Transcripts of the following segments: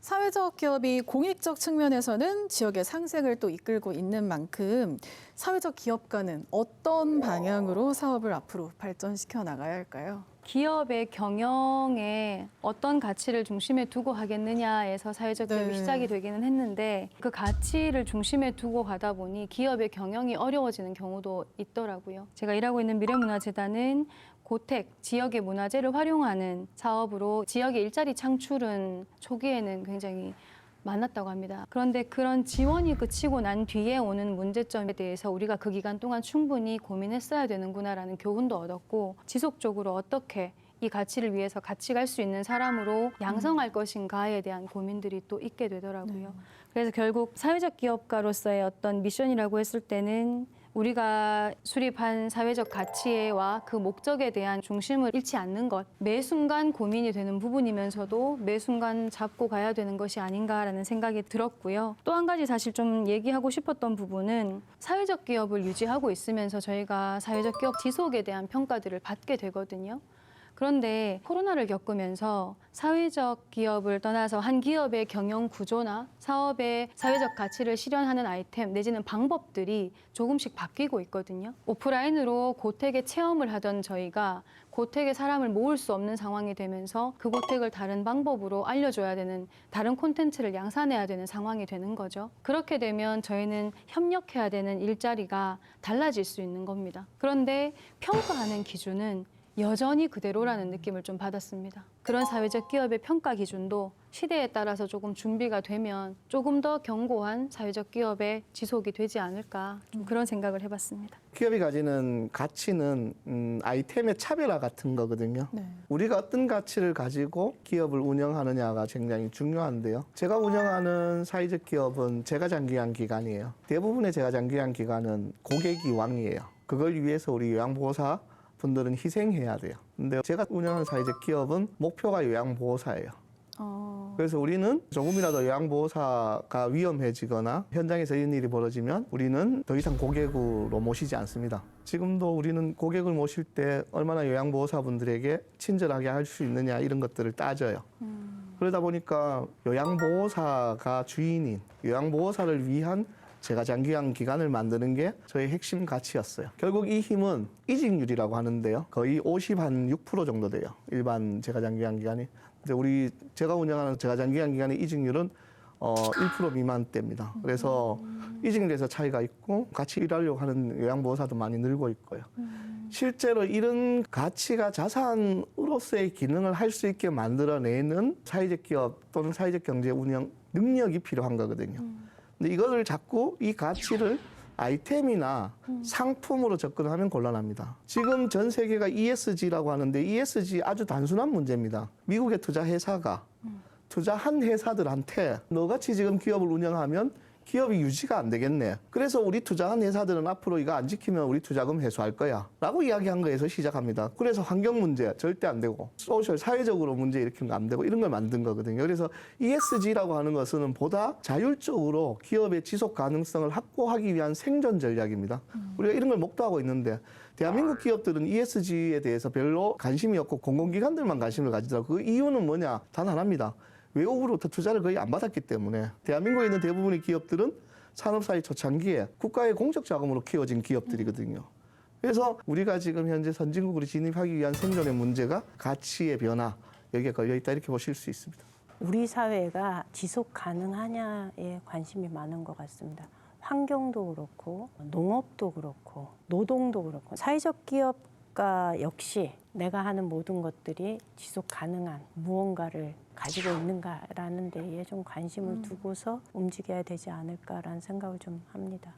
사회적 기업이 공익적 측면에서는 지역의 상생을 또 이끌고 있는 만큼 사회적 기업가는 어떤 방향으로 사업을 앞으로 발전시켜 나가야 할까요? 기업의 경영에 어떤 가치를 중심에 두고 하겠느냐에서 사회적 기업이 시작이 되기는 했는데 그 가치를 중심에 두고 가다 보니 기업의 경영이 어려워지는 경우도 있더라고요. 제가 일하고 있는 미래문화재단은 고택, 지역의 문화재를 활용하는 사업으로 지역의 일자리 창출은 초기에는 굉장히 많았다고 합니다. 그런데 그런 지원이 그치고 난 뒤에 오는 문제점에 대해서 우리가 그 기간 동안 충분히 고민했어야 되는구나라는 교훈도 얻었고 지속적으로 어떻게 이 가치를 위해서 같이 갈 수 있는 사람으로 양성할 것인가에 대한 고민들이 또 있게 되더라고요. 그래서 결국 사회적 기업가로서의 어떤 미션이라고 했을 때는 우리가 수립한 사회적 가치와 그 목적에 대한 중심을 잃지 않는 것, 매 순간 고민이 되는 부분이면서도 매 순간 잡고 가야 되는 것이 아닌가라는 생각이 들었고요. 또 한 가지 사실 좀 얘기하고 싶었던 부분은 사회적 기업을 유지하고 있으면서 저희가 사회적 기업 지속에 대한 평가들을 받게 되거든요. 그런데 코로나를 겪으면서 사회적 기업을 떠나서 한 기업의 경영 구조나 사업의 사회적 가치를 실현하는 아이템 내지는 방법들이 조금씩 바뀌고 있거든요. 오프라인으로 고택의 체험을 하던 저희가 고택에 사람을 모을 수 없는 상황이 되면서 그 고택을 다른 방법으로 알려줘야 되는 다른 콘텐츠를 양산해야 되는 상황이 되는 거죠. 그렇게 되면 저희는 협력해야 되는 일자리가 달라질 수 있는 겁니다. 그런데 평가하는 기준은 여전히 그대로라는 느낌을 좀 받았습니다. 그런 사회적 기업의 평가 기준도 시대에 따라서 조금 준비가 되면 조금 더 견고한 사회적 기업의 지속이 되지 않을까 좀 그런 생각을 해봤습니다. 기업이 가지는 가치는 아이템의 차별화 같은 거거든요. 네. 우리가 어떤 가치를 가지고 기업을 운영하느냐가 굉장히 중요한데요. 제가 운영하는 사회적 기업은 제가장기한 기관이에요. 대부분의 제가장기한 기관은 고객이 왕이에요. 그걸 위해서 우리 요양보호사 분들은 희생해야 돼요. 근데 제가 운영하는 사회적 기업은 목표가 요양보호사예요. 그래서 우리는 조금이라도 요양보호사가 위험해지거나 현장에서 이런 일이 벌어지면 우리는 더 이상 고객으로 모시지 않습니다. 지금도 우리는 고객을 모실 때 얼마나 요양보호사분들에게 친절하게 할 수 있느냐 이런 것들을 따져요. 그러다 보니까 요양보호사가 주인인 요양보호사를 위한 제가 장기간 기관을 만드는 게 저의 핵심 가치였어요. 결국 이 힘은 이직률이라고 하는데요. 거의 6% 정도 돼요. 일반 제가 장기간 기관이. 근데 제가 운영하는 제가 장기간 기관의 이직률은 1% 미만대입니다. 그래서 이직률에서 차이가 있고 같이 일하려고 하는 요양보호사도 많이 늘고 있고요. 실제로 이런 가치가 자산으로서의 기능을 할 수 있게 만들어내는 사회적 기업 또는 사회적 경제 운영 능력이 필요한 거거든요. 근데 이거를 자꾸 이 가치를 아이템이나 상품으로 접근하면 곤란합니다. 지금 전 세계가 ESG라고 하는데 ESG 아주 단순한 문제입니다. 미국의 투자회사가 투자한 회사들한테 너같이 지금 기업을 운영하면 기업이 유지가 안 되겠네. 그래서 우리 투자한 회사들은 앞으로 이거 안 지키면 우리 투자금 회수할 거야. 라고 이야기한 거에서 시작합니다. 그래서 환경 문제 절대 안 되고 소셜, 사회적으로 문제 일으키는 거 안 되고 이런 걸 만든 거거든요. 그래서 ESG라고 하는 것은 보다 자율적으로 기업의 지속 가능성을 확보하기 위한 생존 전략입니다. 우리가 이런 걸 목도하고 있는데 대한민국 기업들은 ESG에 대해서 별로 관심이 없고 공공기관들만 관심을 가지더라고요. 그 이유는 뭐냐? 단 하나입니다. 외국으로부터 투자를 거의 안 받았기 때문에 대한민국에 있는 대부분의 기업들은 산업사회 초창기에 국가의 공적 자금으로 키워진 기업들이거든요. 그래서 우리가 지금 현재 선진국으로 진입하기 위한 생존의 문제가 가치의 변화, 여기에 걸려있다 이렇게 보실 수 있습니다. 우리 사회가 지속 가능하냐에 관심이 많은 것 같습니다. 환경도 그렇고 농업도 그렇고 노동도 그렇고 사회적 기업가 역시 내가 하는 모든 것들이 지속 가능한 무언가를 가지고 있는가라는 데에 좀 관심을 두고서 움직여야 되지 않을까라는 생각을 좀 합니다.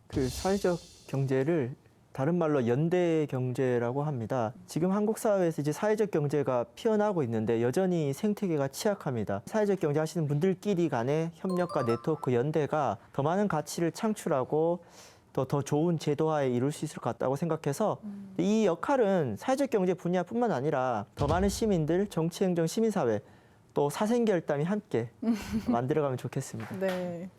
그 사회적 경제를 다른 말로 연대 경제라고 합니다. 지금 한국 사회에서 이제 사회적 경제가 피어나고 있는데 여전히 생태계가 취약합니다. 사회적 경제 하시는 분들끼리 간의 협력과 네트워크 연대가 더 많은 가치를 창출하고 더 좋은 제도화에 이룰 수 있을 것 같다고 생각해서 이 역할은 사회적 경제 분야뿐만 아니라 더 많은 시민들, 정치, 행정, 시민사회 또 사생결단이 함께 만들어가면 좋겠습니다. 네.